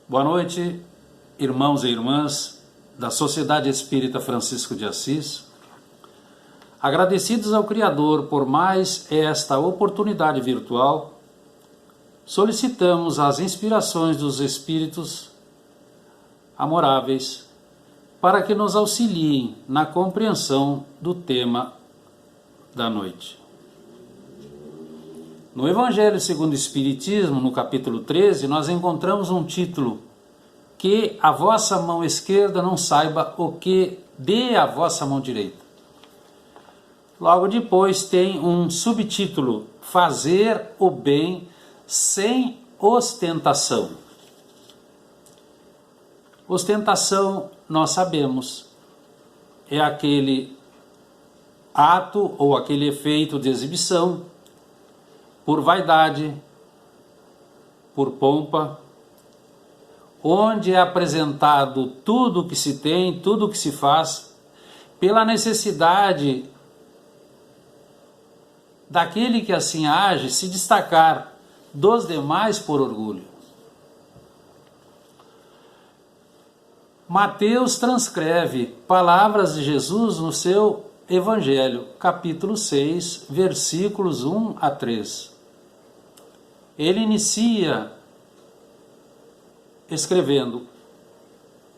Boa noite, irmãos e irmãs da Sociedade Espírita Francisco de Assis. Agradecidos ao Criador por mais esta oportunidade virtual, solicitamos as inspirações dos Espíritos amoráveis para que nos auxiliem na compreensão do tema da noite. No Evangelho segundo o Espiritismo, no capítulo 13, nós encontramos um título: que a vossa mão esquerda não saiba o que dê a vossa mão direita. Logo depois tem um subtítulo: fazer o bem sem ostentação. Ostentação, nós sabemos, é aquele ato ou aquele efeito de exibição por vaidade, por pompa, onde é apresentado tudo o que se tem, tudo o que se faz, pela necessidade daquele que assim age se destacar dos demais por orgulho. Mateus transcreve palavras de Jesus no seu Evangelho, capítulo 6, versículos 1 a 3. Ele inicia escrevendo: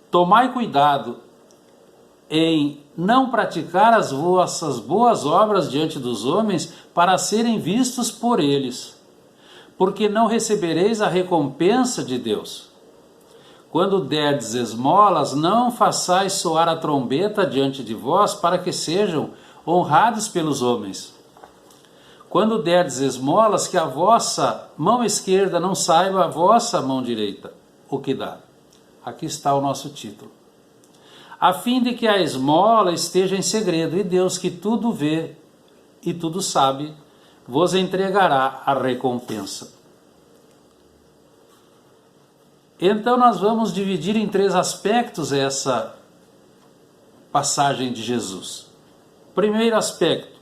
tomai cuidado em não praticar as vossas boas obras diante dos homens para serem vistos por eles, porque não recebereis a recompensa de Deus. Quando derdes esmolas, não façais soar a trombeta diante de vós para que sejam honrados pelos homens. Quando derdes esmolas, que a vossa mão esquerda não saiba a vossa mão direita o que dá. Aqui está o nosso título. A fim de que a esmola esteja em segredo, e Deus, que tudo vê e tudo sabe, vos entregará a recompensa. Então nós vamos dividir em 3 aspectos essa passagem de Jesus. Primeiro aspecto: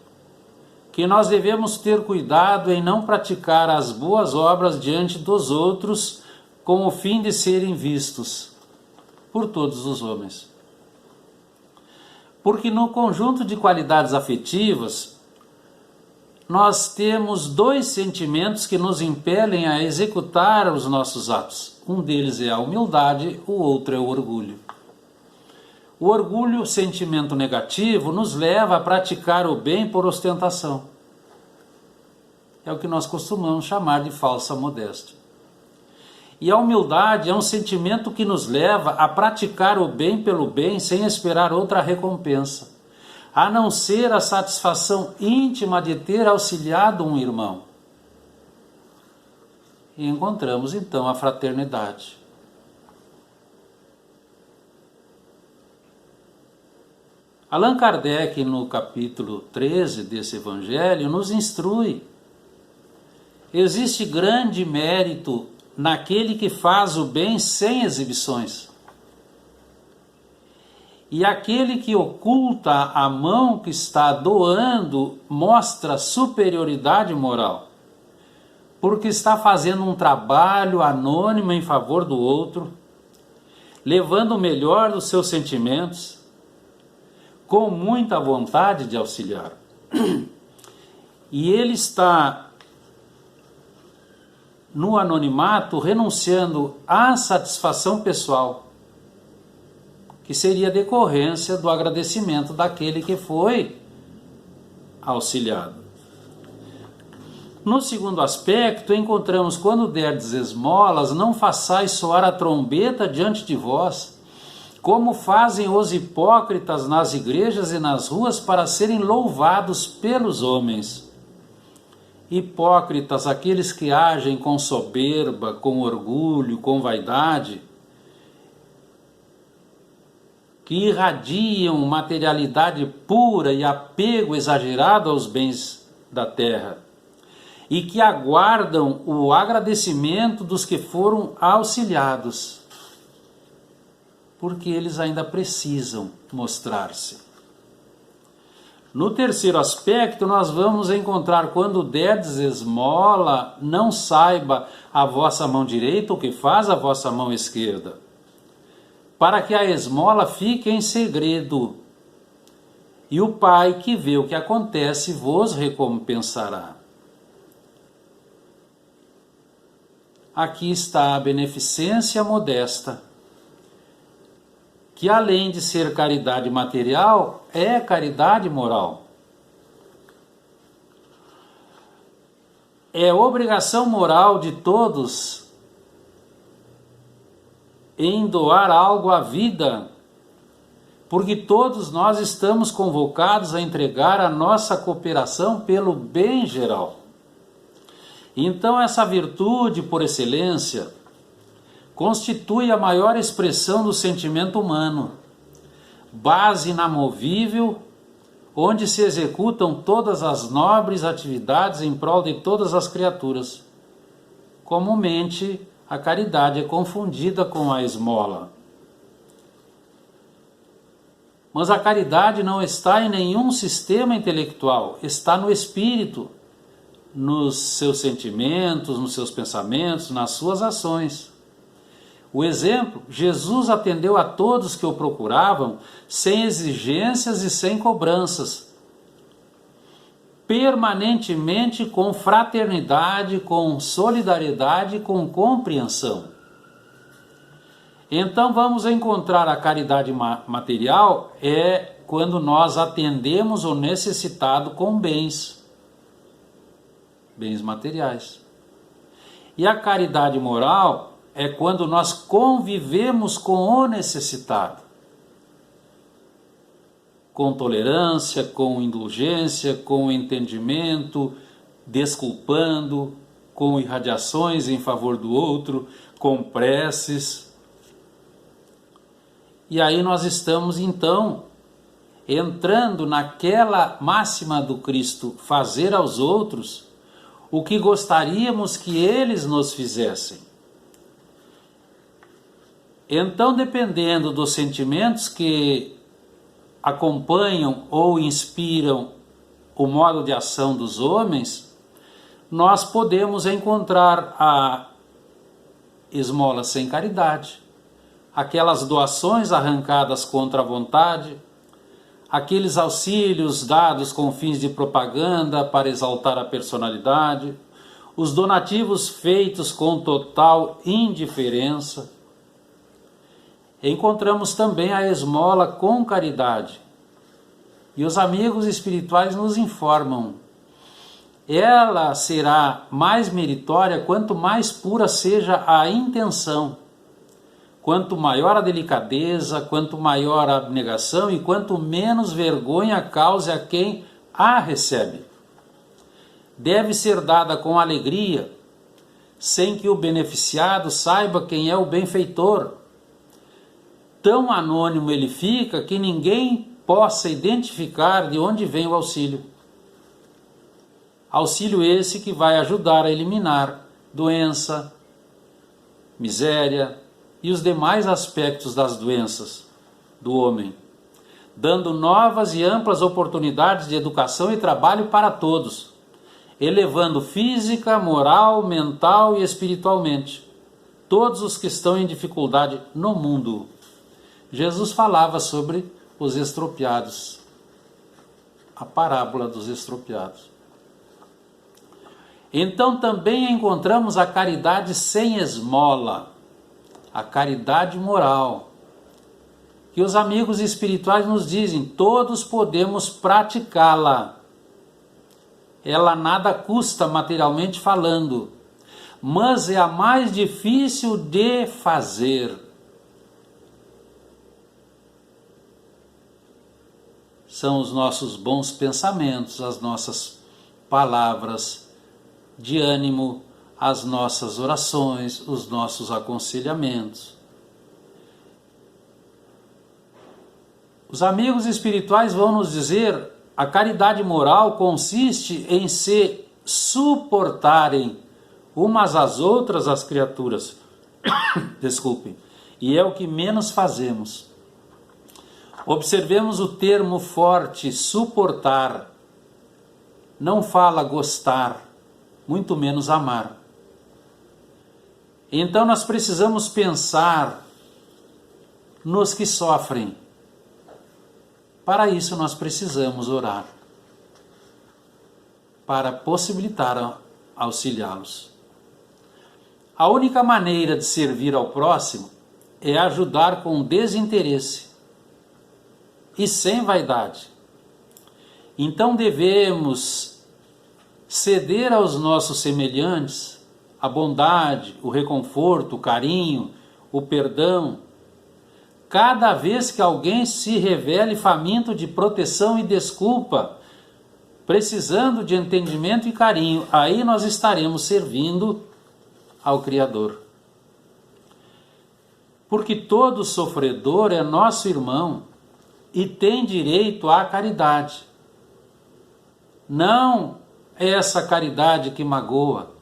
que nós devemos ter cuidado em não praticar as boas obras diante dos outros com o fim de serem vistos por todos os homens. Porque no conjunto de qualidades afetivas, nós temos 2 sentimentos que nos impelem a executar os nossos atos. Um deles é a humildade, o outro é o orgulho. O orgulho, sentimento negativo, nos leva a praticar o bem por ostentação. É o que nós costumamos chamar de falsa modéstia. E a humildade é um sentimento que nos leva a praticar o bem pelo bem sem esperar outra recompensa, a não ser a satisfação íntima de ter auxiliado um irmão. E encontramos então a fraternidade. Allan Kardec, no capítulo 13 desse Evangelho, nos instrui: existe grande mérito naquele que faz o bem sem exibições. E aquele que oculta a mão que está doando mostra superioridade moral, porque está fazendo um trabalho anônimo em favor do outro, levando o melhor dos seus sentimentos, com muita vontade de auxiliar. E ele está no anonimato renunciando à satisfação pessoal, que seria decorrência do agradecimento daquele que foi auxiliado. No segundo aspecto, encontramos: quando derdes esmolas, não façais soar a trombeta diante de vós, como fazem os hipócritas nas igrejas e nas ruas para serem louvados pelos homens. Hipócritas, aqueles que agem com soberba, com orgulho, com vaidade, que irradiam materialidade pura e apego exagerado aos bens da terra, e que aguardam o agradecimento dos que foram auxiliados, porque eles ainda precisam mostrar-se. No terceiro aspecto, nós vamos encontrar: quando derdes esmola, não saiba a vossa mão direita o que faz a vossa mão esquerda, para que a esmola fique em segredo, e o Pai que vê o que acontece vos recompensará. Aqui está a beneficência modesta, que além de ser caridade material, é caridade moral. É obrigação moral de todos em doar algo à vida, porque todos nós estamos convocados a entregar a nossa cooperação pelo bem geral. Então, essa virtude por excelência constitui a maior expressão do sentimento humano, base inamovível, onde se executam todas as nobres atividades em prol de todas as criaturas. Comumente, a caridade é confundida com a esmola. Mas a caridade não está em nenhum sistema intelectual, está no espírito, nos seus sentimentos, nos seus pensamentos, nas suas ações. O exemplo: Jesus atendeu a todos que o procuravam sem exigências e sem cobranças, permanentemente com fraternidade, com solidariedade, com compreensão. Então vamos encontrar a caridade material quando nós atendemos o necessitado com bens materiais. E a caridade moral é quando nós convivemos com o necessitado, com tolerância, com indulgência, com entendimento, desculpando, com irradiações em favor do outro, com preces. E aí nós estamos então entrando naquela máxima do Cristo: fazer aos outros o que gostaríamos que eles nos fizessem. Então, dependendo dos sentimentos que acompanham ou inspiram o modo de ação dos homens, nós podemos encontrar a esmola sem caridade, aquelas doações arrancadas contra a vontade, aqueles auxílios dados com fins de propaganda para exaltar a personalidade, os donativos feitos com total indiferença. Encontramos também a esmola com caridade. E os amigos espirituais nos informam: ela será mais meritória quanto mais pura seja a intenção, quanto maior a delicadeza, quanto maior a abnegação e quanto menos vergonha cause a quem a recebe. Deve ser dada com alegria, sem que o beneficiado saiba quem é o benfeitor. Tão anônimo ele fica que ninguém possa identificar de onde vem o auxílio. Auxílio esse que vai ajudar a eliminar doença, miséria e os demais aspectos das doenças do homem, dando novas e amplas oportunidades de educação e trabalho para todos, elevando física, moral, mental e espiritualmente todos os que estão em dificuldade no mundo. Jesus falava sobre os estropiados, a parábola dos estropiados. Então também encontramos a caridade sem esmola, a caridade moral, que os amigos espirituais nos dizem: todos podemos praticá-la. Ela nada custa materialmente falando, mas é a mais difícil de fazer. São os nossos bons pensamentos, as nossas palavras de ânimo, as nossas orações, os nossos aconselhamentos. Os amigos espirituais vão nos dizer: a caridade moral consiste em se suportarem umas às outras as criaturas. Desculpem. E é o que menos fazemos. Observemos o termo forte, suportar. Não fala gostar, muito menos amar. Então nós precisamos pensar nos que sofrem. Para isso nós precisamos orar, para possibilitar auxiliá-los. A única maneira de servir ao próximo é ajudar com desinteresse e sem vaidade. Então devemos ceder aos nossos semelhantes a bondade, o reconforto, o carinho, o perdão, cada vez que alguém se revele faminto de proteção e desculpa, precisando de entendimento e carinho, aí nós estaremos servindo ao Criador. Porque todo sofredor é nosso irmão e tem direito à caridade. Não é essa caridade que magoa,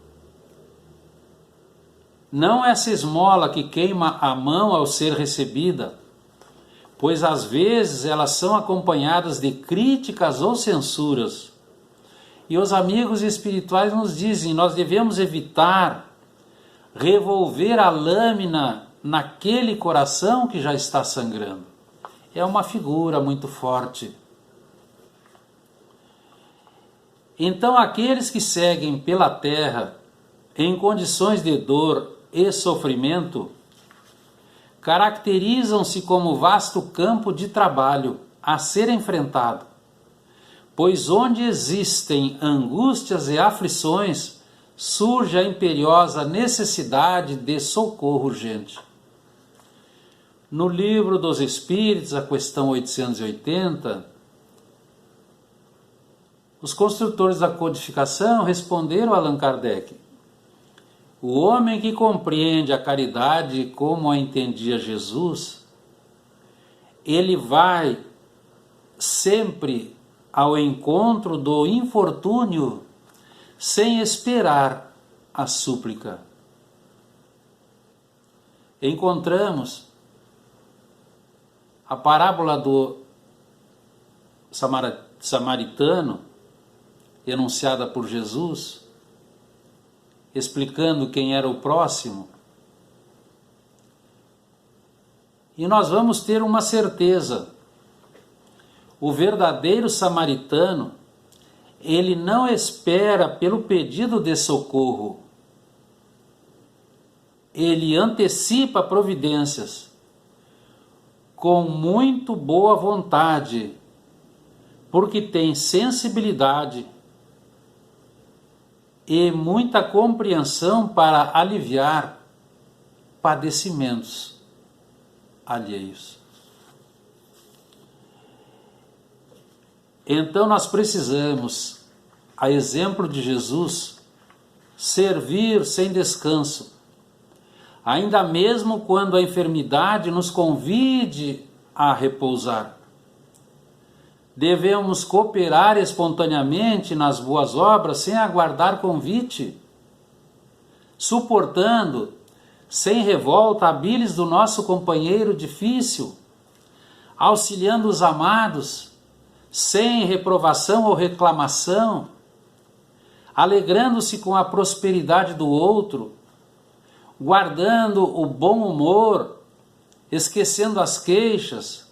não essa esmola que queima a mão ao ser recebida, pois às vezes elas são acompanhadas de críticas ou censuras. E os amigos espirituais nos dizem, nós devemos evitar revolver a lâmina naquele coração que já está sangrando. É uma figura muito forte. Então aqueles que seguem pela terra em condições de dor e sofrimento caracterizam-se como vasto campo de trabalho a ser enfrentado, pois onde existem angústias e aflições surge a imperiosa necessidade de socorro urgente. No Livro dos Espíritos, a questão 880, os construtores da codificação responderam a Allan Kardec: o homem que compreende a caridade como a entendia Jesus, ele vai sempre ao encontro do infortúnio sem esperar a súplica. Encontramos a parábola do samaritano, enunciada por Jesus, explicando quem era o próximo. E nós vamos ter uma certeza: o verdadeiro samaritano, ele não espera pelo pedido de socorro, ele antecipa providências com muito boa vontade, porque tem sensibilidade e muita compreensão para aliviar padecimentos alheios. Então nós precisamos, a exemplo de Jesus, servir sem descanso, ainda mesmo quando a enfermidade nos convide a repousar. Devemos cooperar espontaneamente nas boas obras sem aguardar convite, suportando sem revolta a bilis do nosso companheiro difícil, auxiliando os amados sem reprovação ou reclamação, alegrando-se com a prosperidade do outro, guardando o bom humor, esquecendo as queixas,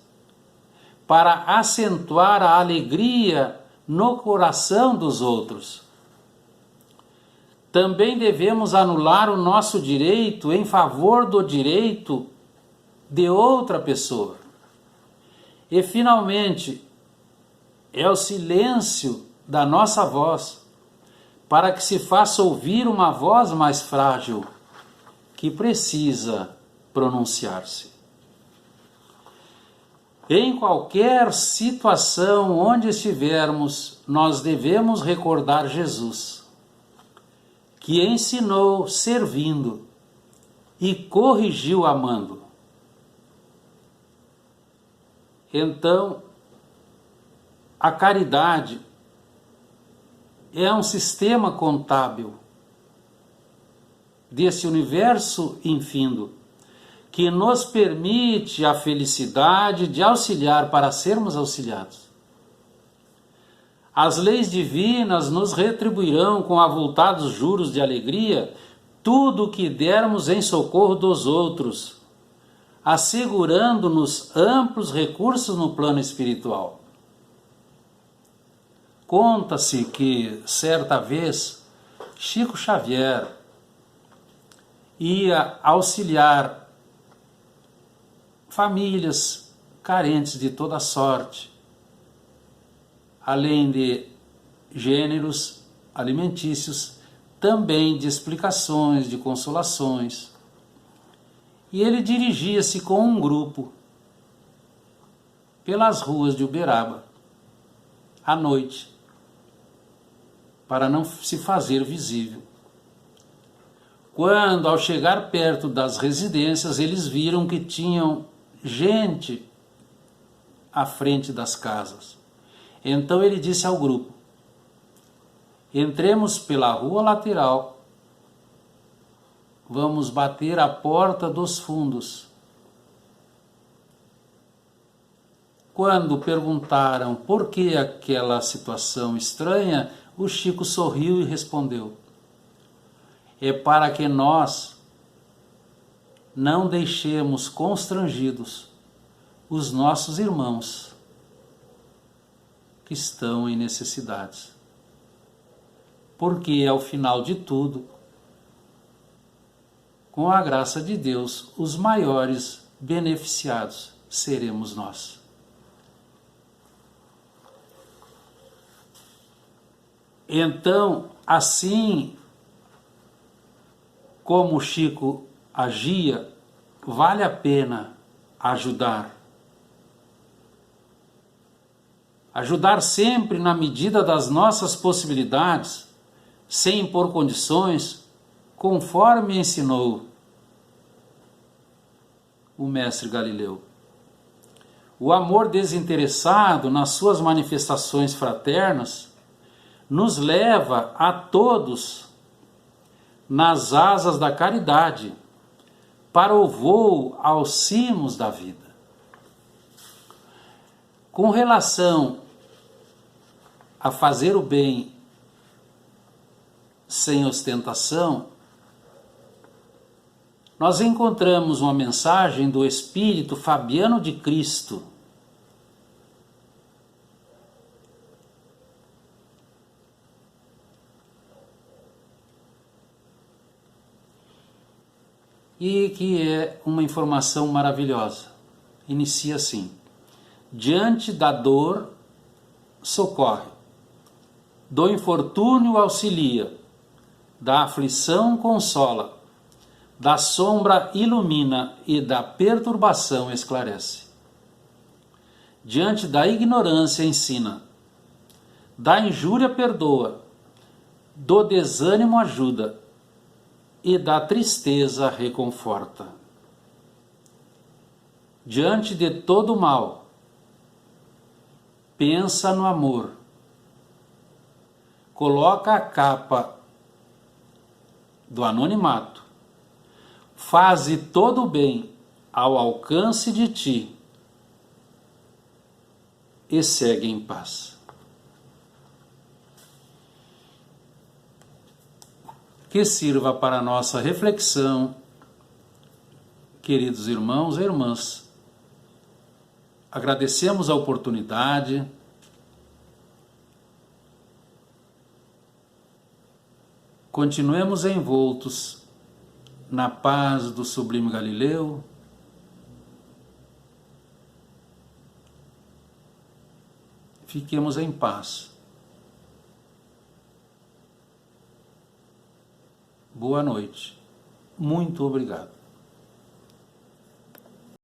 para acentuar a alegria no coração dos outros. Também devemos anular o nosso direito em favor do direito de outra pessoa. E, finalmente, é o silêncio da nossa voz, para que se faça ouvir uma voz mais frágil, que precisa pronunciar-se. Em qualquer situação onde estivermos, nós devemos recordar Jesus, que ensinou servindo e corrigiu amando. Então, a caridade é um sistema contábil desse universo infindo, que nos permite a felicidade de auxiliar para sermos auxiliados. As leis divinas nos retribuirão com avultados juros de alegria tudo o que dermos em socorro dos outros, assegurando-nos amplos recursos no plano espiritual. Conta-se que, certa vez, Chico Xavier ia auxiliar famílias carentes de toda sorte, além de gêneros alimentícios, também de explicações, de consolações. E ele dirigia-se com um grupo pelas ruas de Uberaba, à noite, para não se fazer visível. Quando, ao chegar perto das residências, eles viram que tinham gente à frente das casas. Então ele disse ao grupo: entremos pela rua lateral, vamos bater a porta dos fundos. Quando perguntaram por que aquela situação estranha, o Chico sorriu e respondeu: é para que nós não deixemos constrangidos os nossos irmãos que estão em necessidades. Porque, ao final de tudo, com a graça de Deus, os maiores beneficiados seremos nós. Então, assim como Chico agia, vale a pena ajudar. Ajudar sempre na medida das nossas possibilidades, sem impor condições, conforme ensinou o mestre Galileu. O amor desinteressado, nas suas manifestações fraternas, nos leva a todos nas asas da caridade, para o voo aos cimos da vida. Com relação a fazer o bem sem ostentação, nós encontramos uma mensagem do Espírito Fabiano de Cristo, e que é uma informação maravilhosa. Inicia assim: diante da dor, socorre, do infortúnio auxilia, da aflição consola, da sombra ilumina e da perturbação esclarece. Diante da ignorância ensina, da injúria perdoa, do desânimo ajuda, e da tristeza reconforta. Diante de todo o mal, pensa no amor, coloca a capa do anonimato, faze todo o bem ao alcance de ti e segue em paz. Que sirva para a nossa reflexão, queridos irmãos e irmãs. Agradecemos a oportunidade. Continuemos envoltos na paz do sublime Galileu. Fiquemos em paz. Boa noite. Muito obrigado.